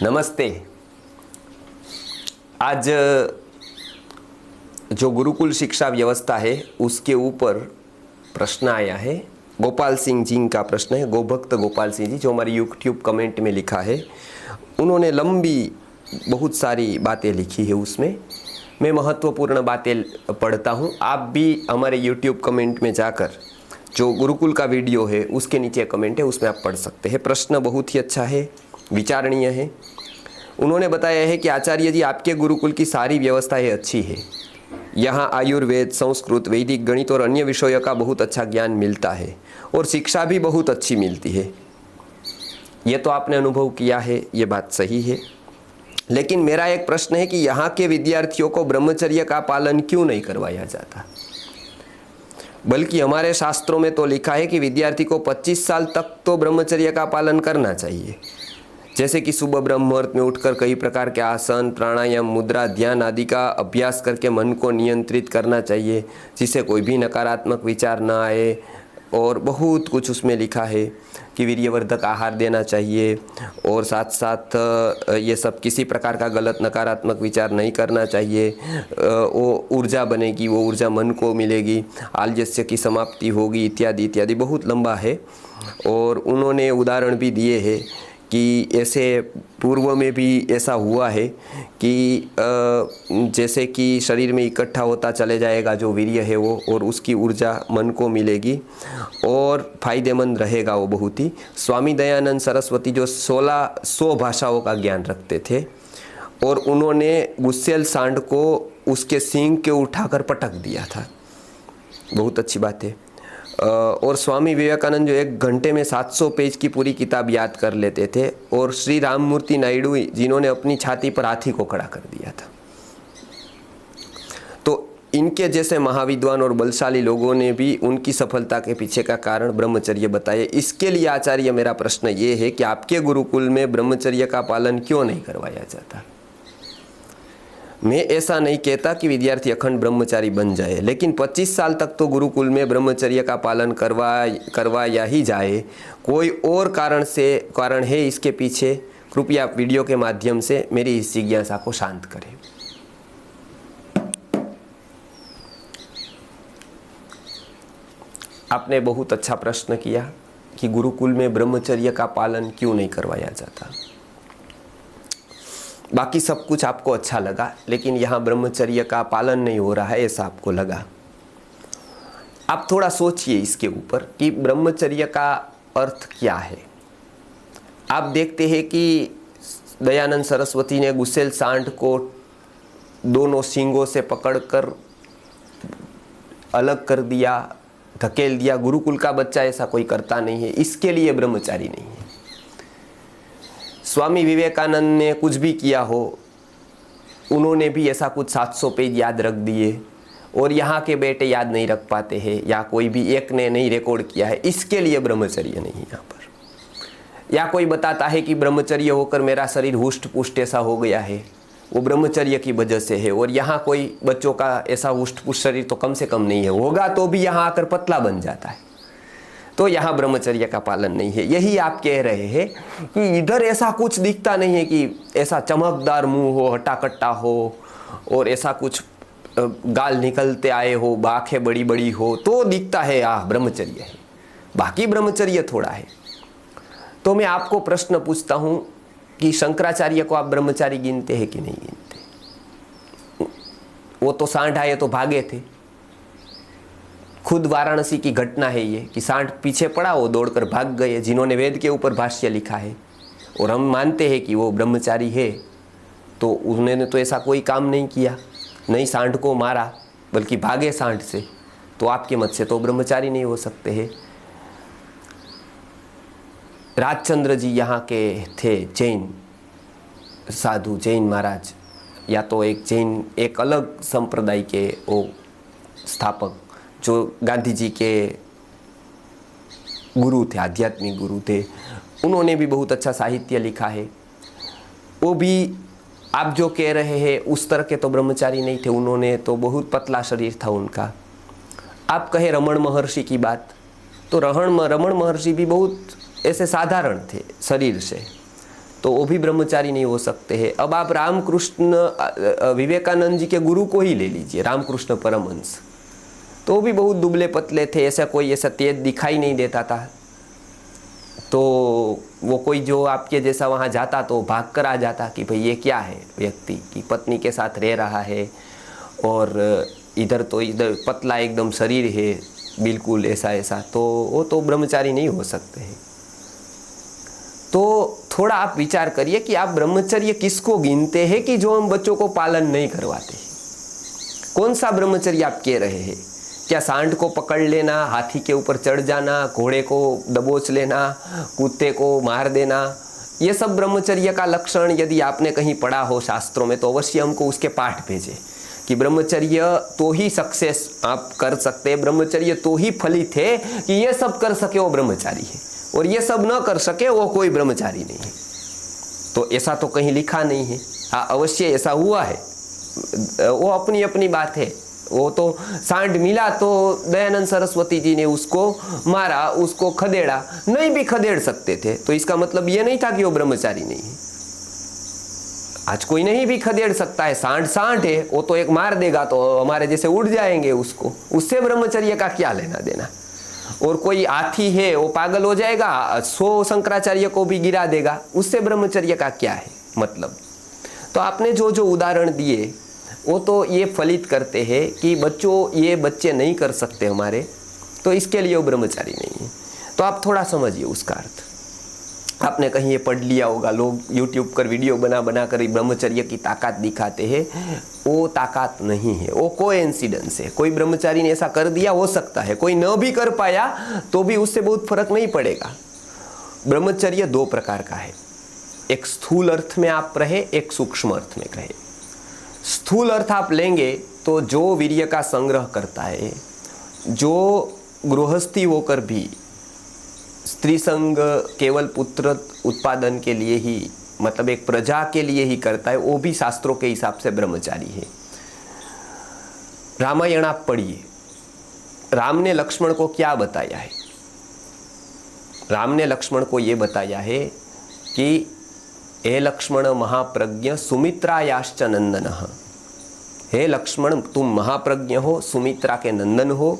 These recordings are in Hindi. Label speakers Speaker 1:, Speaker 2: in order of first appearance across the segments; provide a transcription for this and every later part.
Speaker 1: नमस्ते। आज जो गुरुकुल शिक्षा व्यवस्था है उसके ऊपर प्रश्न आया है। गोपाल सिंह जी का प्रश्न है, गोभक्त गोपाल सिंह जी, जो हमारी यूट्यूब कमेंट में लिखा है। उन्होंने लंबी बहुत सारी बातें लिखी है, उसमें मैं महत्वपूर्ण बातें पढ़ता हूँ। आप भी हमारे यूट्यूब कमेंट में जाकर जो गुरुकुल का वीडियो है उसके नीचे कमेंट है, उसमें आप पढ़ सकते हैं। प्रश्न बहुत ही अच्छा है, विचारणीय है। उन्होंने बताया है कि आचार्य जी, आपके गुरुकुल की सारी व्यवस्थाएं अच्छी है। यहाँ आयुर्वेद, संस्कृत, वैदिक, गणित और अन्य विषयों का बहुत अच्छा ज्ञान मिलता है और शिक्षा भी बहुत अच्छी मिलती है। ये तो आपने अनुभव किया है, ये बात सही है। लेकिन मेरा एक प्रश्न है कि यहाँ के विद्यार्थियों को ब्रह्मचर्य का पालन क्यों नहीं करवाया जाता? बल्कि हमारे शास्त्रों में तो लिखा है कि विद्यार्थी को 25 साल तक तो ब्रह्मचर्य का पालन करना चाहिए। जैसे कि सुबह ब्रह्म मुहूर्त में उठकर कई प्रकार के आसन, प्राणायाम, मुद्रा, ध्यान आदि का अभ्यास करके मन को नियंत्रित करना चाहिए, जिससे कोई भी नकारात्मक विचार ना आए। और बहुत कुछ उसमें लिखा है कि वीर्यवर्धक आहार देना चाहिए और साथ साथ ये सब किसी प्रकार का गलत नकारात्मक विचार नहीं करना चाहिए। वो ऊर्जा बनेगी, वो ऊर्जा मन को मिलेगी, आलस्य की समाप्ति होगी, इत्यादि इत्यादि। बहुत लंबा है और उन्होंने उदाहरण भी दिए हैं कि ऐसे पूर्व में भी ऐसा हुआ है कि जैसे कि शरीर में इकट्ठा होता चले जाएगा जो वीर्य है वो, और उसकी ऊर्जा मन को मिलेगी और फायदेमंद रहेगा वो बहुत ही। स्वामी दयानंद सरस्वती जो 1600 भाषाओं का ज्ञान रखते थे और उन्होंने गुस्सेल सांड को उसके सींग के उठाकर पटक दिया था। बहुत अच्छी बात है। और स्वामी विवेकानंद जो 1 घंटे में 700 पेज की पूरी किताब याद कर लेते थे, और श्री राममूर्ति नायडू जिन्होंने अपनी छाती पर हाथी को खड़ा कर दिया था। तो इनके जैसे महाविद्वान और बलशाली लोगों ने भी उनकी सफलता के पीछे का कारण ब्रह्मचर्य बताए। इसके लिए आचार्य, मेरा प्रश्न ये है कि आपके गुरुकुल में ब्रह्मचर्य का पालन क्यों नहीं करवाया जाता? मैं ऐसा नहीं कहता कि विद्यार्थी अखंड ब्रह्मचारी बन जाए, लेकिन 25 साल तक तो गुरुकुल में ब्रह्मचर्य का पालन करवाया ही जाए। कोई और कारण है इसके पीछे? कृपया आप वीडियो के माध्यम से मेरी इस जिज्ञासा को शांत करें। आपने बहुत अच्छा प्रश्न किया कि गुरुकुल में ब्रह्मचर्य का पालन क्यों नहीं करवाया जाता। बाकी सब कुछ आपको अच्छा लगा, लेकिन यहाँ ब्रह्मचर्य का पालन नहीं हो रहा है ऐसा आपको लगा। आप थोड़ा सोचिए इसके ऊपर कि ब्रह्मचर्य का अर्थ क्या है। आप देखते हैं कि दयानंद सरस्वती ने गुस्सेल सांड को दोनों सींगों से पकड़कर अलग कर दिया, धकेल दिया। गुरुकुल का बच्चा ऐसा कोई करता नहीं है, इसके लिए ब्रह्मचारी नहीं है। स्वामी विवेकानंद ने कुछ भी किया हो, उन्होंने भी ऐसा कुछ 700 पेज याद रख दिए, और यहाँ के बेटे याद नहीं रख पाते हैं, या कोई भी एक ने नहीं रिकॉर्ड किया है, इसके लिए ब्रह्मचर्य नहीं यहाँ पर। या कोई बताता है कि ब्रह्मचर्य होकर मेरा शरीर हुष्ट पुष्ट ऐसा हो गया है, वो ब्रह्मचर्य की वजह से है। और यहाँ कोई बच्चों का ऐसा हुष्ट पुष्ट शरीर तो कम से कम नहीं है, होगा तो भी यहाँ आकर पतला बन जाता है। तो यहाँ ब्रह्मचर्य का पालन नहीं है। यही आप कह रहे हैं कि इधर ऐसा कुछ दिखता नहीं है कि ऐसा चमकदार मुंह हो, हट्टा-कट्टा हो, और ऐसा कुछ गाल निकलते आए हो, आंखें बड़ी बड़ी हो, तो दिखता है ब्रह्मचर्य है। बाकी ब्रह्मचर्य थोड़ा है। तो मैं आपको प्रश्न पूछता हूँ कि शंकराचार्य को आप ब्रह्मचारी गिनते हैं कि नहीं गिनते? वो तो सांड आए तो भागे थे। खुद वाराणसी की घटना है ये कि सांड पीछे पड़ा, वो दौड़कर भाग गए, जिन्होंने वेद के ऊपर भाष्य लिखा है। और हम मानते हैं कि वो ब्रह्मचारी है, तो उन्होंने तो ऐसा कोई काम नहीं किया, नहीं सांड को मारा, बल्कि भागे सांड से। तो आपके मत से तो ब्रह्मचारी नहीं हो सकते हैं। राजचंद्र जी यहाँ के थे जैन साधु, जैन महाराज, या तो एक अलग संप्रदाय के वो स्थापक, जो गांधी जी के गुरु थे, आध्यात्मिक गुरु थे। उन्होंने भी बहुत अच्छा साहित्य लिखा है। वो भी आप जो कह रहे हैं उस तरह के तो ब्रह्मचारी नहीं थे, उन्होंने तो बहुत पतला शरीर था उनका। आप कहे रमण महर्षि की बात, तो रमण महर्षि भी बहुत ऐसे साधारण थे शरीर से, तो वो भी ब्रह्मचारी नहीं हो सकते हैं। अब आप रामकृष्ण विवेकानंद जी के गुरु को ही ले लीजिए, रामकृष्ण परमहंस, तो वो भी बहुत दुबले पतले थे, ऐसा कोई ऐसा तेज दिखाई नहीं देता था। तो वो कोई जो आपके जैसा वहाँ जाता तो भाग कर आ जाता कि भाई ये क्या है, व्यक्ति की पत्नी के साथ रह रहा है और इधर तो इधर पतला एकदम शरीर है बिल्कुल ऐसा ऐसा, तो वो तो ब्रह्मचारी नहीं हो सकते हैं। तो थोड़ा आप विचार करिए कि आप ब्रह्मचर्य किसको गिनते हैं कि जो हम बच्चों को पालन नहीं करवाते। कौन सा ब्रह्मचर्य आप कह रहे हैं? क्या सांड को पकड़ लेना, हाथी के ऊपर चढ़ जाना, घोड़े को दबोच लेना, कुत्ते को मार देना, ये सब ब्रह्मचर्य का लक्षण यदि आपने कहीं पढ़ा हो शास्त्रों में तो अवश्य हमको उसके पाठ भेजें कि ब्रह्मचर्य तो ही सक्सेस आप कर सकते हैं, ब्रह्मचर्य तो ही फलित है कि ये सब कर सके वो ब्रह्मचारी है, और ये सब न कर सके वो कोई ब्रह्मचारी नहीं है। तो ऐसा तो कहीं लिखा नहीं है। हाँ, अवश्य ऐसा हुआ है, वो अपनी अपनी बात है। वो तो सांड मिला तो दयानंद सरस्वती जी ने उसको मारा, उसको खदेड़ा, नहीं भी खदेड़ सकते थे, तो इसका मतलब ये नहीं था कि वो ब्रह्मचारी नहीं है। आज कोई नहीं भी खदेड़ सकता है, सांड सांड है, वो तो एक मार देगा तो हमारे जैसे उड़ जाएंगे उसको, उससे ब्रह्मचर्य का क्या लेना देना। और कोई हाथी है वो पागल हो जाएगा, 100 शंकराचार्य को भी गिरा देगा, उससे ब्रह्मचर्य का क्या है मतलब। तो आपने जो जो उदाहरण दिए वो तो ये फलित करते हैं कि बच्चों ये बच्चे नहीं कर सकते हमारे, तो इसके लिए वो ब्रह्मचारी नहीं है। तो आप थोड़ा समझिए उसका अर्थ। आपने कहीं ये पढ़ लिया होगा, लोग यूट्यूब पर वीडियो बना बना कर ब्रह्मचर्य की ताकत दिखाते हैं, वो ताकत नहीं है, वो कोइंसिडेंस है। कोई ब्रह्मचारी ने ऐसा कर दिया, हो सकता है कोई न भी कर पाया तो भी उससे बहुत फर्क नहीं पड़ेगा। ब्रह्मचर्य 2 प्रकार का है, एक स्थूल अर्थ में आप रहे, एक सूक्ष्म अर्थ में कहे। स्थूल अर्थ आप लेंगे तो जो वीर्य का संग्रह करता है, जो गृहस्थी होकर भी स्त्री संग केवल पुत्र उत्पादन के लिए ही, मतलब एक प्रजा के लिए ही करता है, वो भी शास्त्रों के हिसाब से ब्रह्मचारी है। रामायण आप पढ़िए, राम ने लक्ष्मण को क्या बताया है? राम ने लक्ष्मण को ये बताया है कि हे लक्ष्मण महाप्रज्ञ सुमित्रायाश्च नंदनः, हे लक्ष्मण तुम महाप्रज्ञ हो, सुमित्रा के नंदन हो,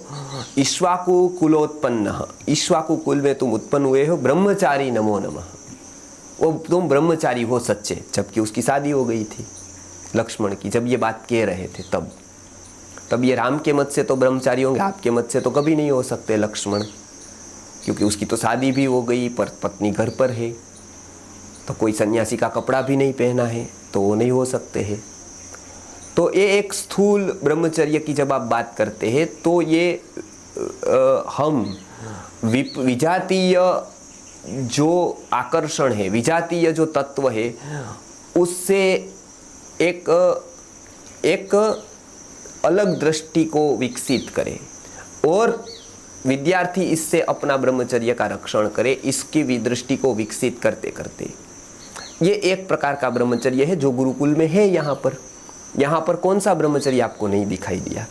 Speaker 1: इक्ष्वाकु कुलोत्पन्न, इक्ष्वाकु कुल में तुम उत्पन्न हुए हो, ब्रह्मचारी नमो नमः, वो तुम ब्रह्मचारी हो सच्चे। जबकि उसकी शादी हो गई थी लक्ष्मण की, जब ये बात कह रहे थे तब ये राम के मत से तो ब्रह्मचारी होंगे, आपके मत से तो कभी नहीं हो सकते लक्ष्मण, क्योंकि उसकी तो शादी भी हो गई, पर पत्नी घर पर है, तो कोई सन्यासी का कपड़ा भी नहीं पहना है, तो वो नहीं हो सकते हैं। तो ये एक स्थूल ब्रह्मचर्य की जब आप बात करते हैं तो ये हम विजातीय जो आकर्षण है, विजातीय जो तत्व है, उससे एक अलग दृष्टि को विकसित करे और विद्यार्थी इससे अपना ब्रह्मचर्य का रक्षण करे, इसकी दृष्टि को विकसित करते करते। ये एक प्रकार का ब्रह्मचर्य है जो गुरुकुल में है। यहाँ पर कौन सा ब्रह्मचर्य आपको नहीं दिखाई दिया?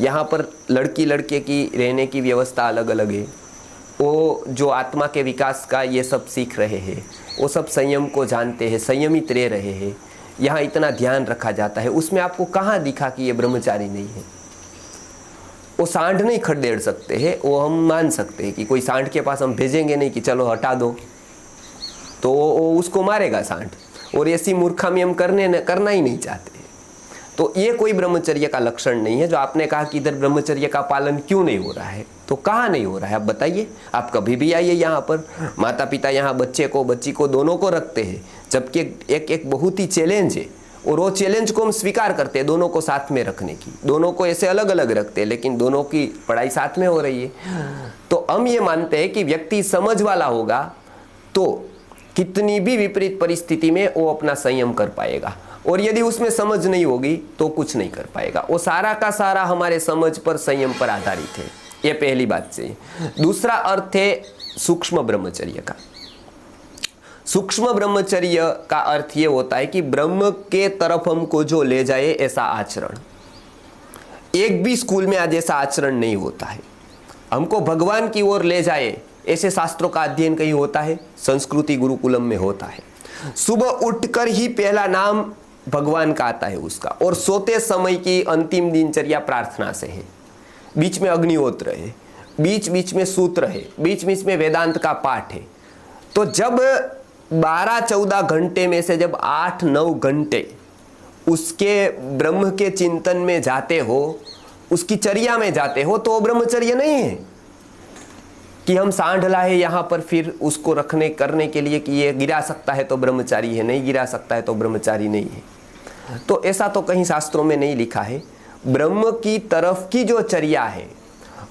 Speaker 1: यहाँ पर लड़की लड़के की रहने की व्यवस्था अलग अलग है, वो जो आत्मा के विकास का ये सब सीख रहे हैं, वो सब संयम को जानते हैं, संयमित रह रहे हैं, यहाँ इतना ध्यान रखा जाता है, उसमें आपको कहाँ दिखा कि ये ब्रह्मचारी नहीं है? वो सांड नहीं खदेड़ सकते हैं, वो हम मान सकते हैं कि कोई सांड के पास हम भेजेंगे नहीं कि चलो हटा दो, तो वो उसको मारेगा सांड, और ऐसी मूर्खामी हम करना ही नहीं चाहते। तो ये कोई ब्रह्मचर्य का लक्षण नहीं है। जो आपने कहा कि इधर ब्रह्मचर्य का पालन क्यों नहीं हो रहा है, तो कहाँ नहीं हो रहा है आप बताइए। आप कभी भी आइए यहाँ पर, माता पिता यहाँ बच्चे को बच्ची को दोनों को रखते हैं, जबकि एक बहुत ही चैलेंज है, और वो चैलेंज को हम स्वीकार करते हैं दोनों को साथ में रखने की। दोनों को ऐसे अलग अलग रखते हैं लेकिन दोनों की पढ़ाई साथ में हो रही है। तो हम ये मानते हैं कि व्यक्ति समझ वाला होगा तो कितनी भी विपरीत परिस्थिति में वो अपना संयम कर पाएगा, और यदि उसमें समझ नहीं होगी तो कुछ नहीं कर पाएगा। वो सारा का सारा हमारे समझ पर, संयम पर आधारित है। ये पहली बात से। दूसरा अर्थ है सूक्ष्म ब्रह्मचर्य का। सूक्ष्म ब्रह्मचर्य का अर्थ ये होता है कि ब्रह्म के तरफ हमको जो ले जाए ऐसा आचरण। एक भी स्कूल में आज ऐसा आचरण नहीं होता है। हमको भगवान की ओर ले जाए ऐसे शास्त्रों का अध्ययन कहीं होता है? संस्कृति गुरुकुलम में होता है। सुबह उठकर ही पहला नाम भगवान का आता है उसका, और सोते समय की अंतिम दिनचर्या प्रार्थना से है। बीच में अग्निहोत्र है, बीच बीच में सूत्र है, बीच बीच में वेदांत का पाठ है। तो जब 12-14 घंटे में से जब 8-9 घंटे उसके ब्रह्म के चिंतन में जाते हो, उसकी चर्या में जाते हो, तो ब्रह्मचर्य नहीं है कि हम सांड लाए यहाँ पर फिर उसको रखने करने के लिए कि ये गिरा सकता है तो ब्रह्मचारी है, नहीं गिरा सकता है तो ब्रह्मचारी नहीं है। तो ऐसा तो कहीं शास्त्रों में नहीं लिखा है। ब्रह्म की तरफ की जो चर्या है,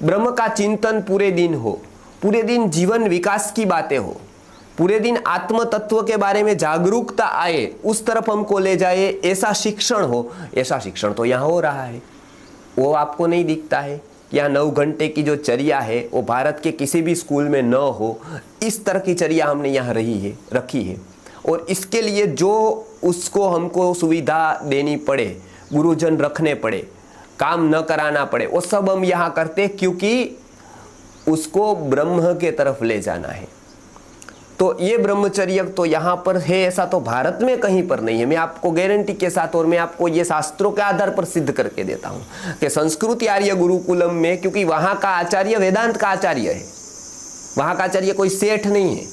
Speaker 1: ब्रह्म का चिंतन पूरे दिन हो, पूरे दिन जीवन विकास की बातें हो, पूरे दिन आत्म तत्व के बारे में जागरूकता आए, उस तरफ हमको ले जाए, ऐसा शिक्षण हो, ऐसा शिक्षण तो यहाँ हो रहा है। वो आपको नहीं दिखता है। यहाँ 9 घंटे की जो चर्या है वो भारत के किसी भी स्कूल में न हो, इस तरह की चर्या हमने यहाँ रखी है। और इसके लिए जो उसको हमको सुविधा देनी पड़े, गुरुजन रखने पड़े, काम न कराना पड़े, वो सब हम यहाँ करते, क्योंकि उसको ब्रह्म के तरफ ले जाना है। तो ये ब्रह्मचर्य तो यहाँ पर है, ऐसा तो भारत में कहीं पर नहीं है। मैं आपको गारंटी के साथ, और मैं आपको ये शास्त्रों के आधार पर सिद्ध करके देता हूँ कि संस्कृत आर्य गुरुकुलम में, क्योंकि वहाँ का आचार्य वेदांत का आचार्य है, वहाँ का आचार्य कोई सेठ नहीं है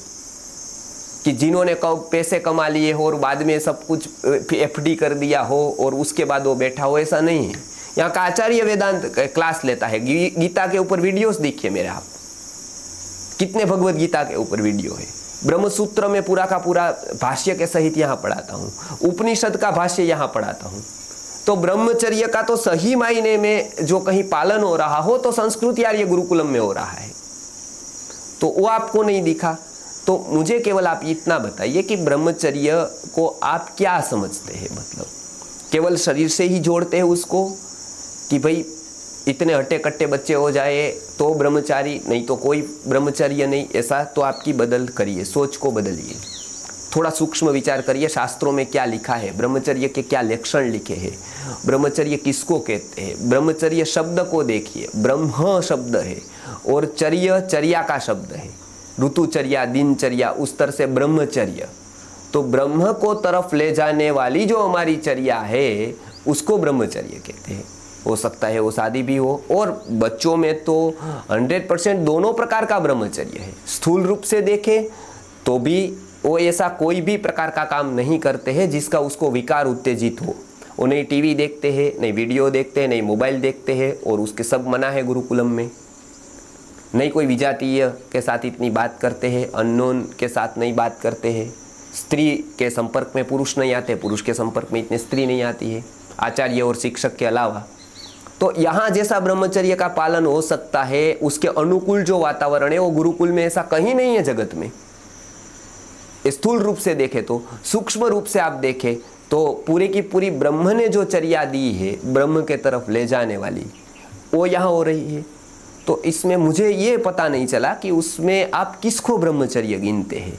Speaker 1: कि जिन्होंने पैसे कमा लिए हो और बाद में सब कुछ FD कर दिया हो और उसके बाद वो बैठा हो, ऐसा नहीं है। यहाँ का आचार्य वेदांत क्लास लेता है। गीता के ऊपर वीडियोस देखिए मेरे, आप कितने भगवत गीता के ऊपर वीडियो है। ब्रह्मसूत्र में पूरा का पूरा भाष्य के सहित यहाँ पढ़ाता हूँ, उपनिषद का भाष्य यहाँ पढ़ाता हूँ। तो ब्रह्मचर्य का तो सही मायने में जो कहीं पालन हो रहा हो तो संस्कृत आर्य गुरुकुलम में हो रहा है, तो वो आपको नहीं दिखा। तो मुझे केवल आप इतना बताइए कि ब्रह्मचर्य को आप क्या समझते हैं? मतलब केवल शरीर से ही जोड़ते हैं उसको कि भाई इतने हट्टे कट्टे बच्चे हो जाए तो ब्रह्मचारी, नहीं तो कोई ब्रह्मचर्य नहीं, ऐसा तो आपकी बदल करिए, सोच को बदलिए, थोड़ा सूक्ष्म विचार करिए। शास्त्रों में क्या लिखा है, ब्रह्मचर्य के क्या लक्षण लिखे हैं, ब्रह्मचर्य किसको कहते हैं। ब्रह्मचर्य शब्द को देखिए, ब्रह्म शब्द है और चर्या का शब्द है, ऋतुचर्या, दिनचर्या, उस तरह से ब्रह्मचर्य। तो ब्रह्म को तरफ ले जाने वाली जो हमारी चर्या है उसको ब्रह्मचर्य कहते हैं। हो सकता है वो शादी भी हो, और बच्चों में तो 100% दोनों प्रकार का ब्रह्मचर्य है। स्थूल रूप से देखें तो भी वो ऐसा कोई भी प्रकार का काम नहीं करते हैं जिसका उसको विकार उत्तेजित हो। वो नहीं टीवी देखते हैं, नहीं वीडियो देखते हैं, नहीं मोबाइल देखते हैं, और उसके सब मना है गुरुकुलम में। नहीं कोई विजातीय के साथ इतनी बात करते हैं, अननोन के साथ नहीं बात करते हैं, स्त्री के संपर्क में पुरुष नहीं आते, पुरुष के संपर्क में इतनी स्त्री नहीं आती है, आचार्य और शिक्षक के अलावा। तो यहाँ जैसा ब्रह्मचर्य का पालन हो सकता है, उसके अनुकूल जो वातावरण है वो गुरुकुल में ऐसा कहीं नहीं है जगत में। स्थूल रूप से देखें तो, सूक्ष्म रूप से आप देखें तो पूरी की पूरी ब्रह्म ने जो चर्या दी है ब्रह्म के तरफ ले जाने वाली, वो यहाँ हो रही है। तो इसमें मुझे ये पता नहीं चला कि उसमें आप किसको ब्रह्मचर्य गिनते हैं,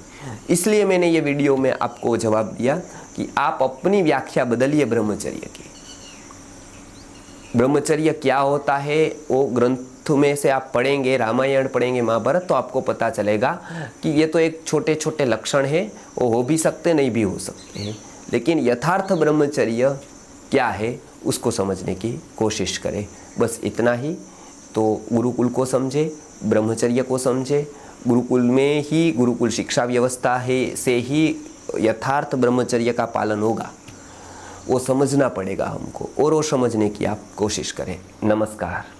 Speaker 1: इसलिए मैंने ये वीडियो में आपको जवाब दिया कि आप अपनी व्याख्या बदलिए ब्रह्मचर्य की। ब्रह्मचर्य क्या होता है वो ग्रंथ में से आप पढ़ेंगे, रामायण पढ़ेंगे, महाभारत, तो आपको पता चलेगा कि ये तो एक छोटे छोटे लक्षण है, वो हो भी सकते नहीं भी हो सकते हैं, लेकिन यथार्थ ब्रह्मचर्य क्या है उसको समझने की कोशिश करें। बस इतना ही। तो गुरुकुल को समझे, ब्रह्मचर्य को समझे, गुरुकुल में ही गुरुकुल शिक्षा व्यवस्था है से ही यथार्थ ब्रह्मचर्य का पालन होगा, वो समझना पड़ेगा हमको, और वो समझने की आप कोशिश करें। नमस्कार।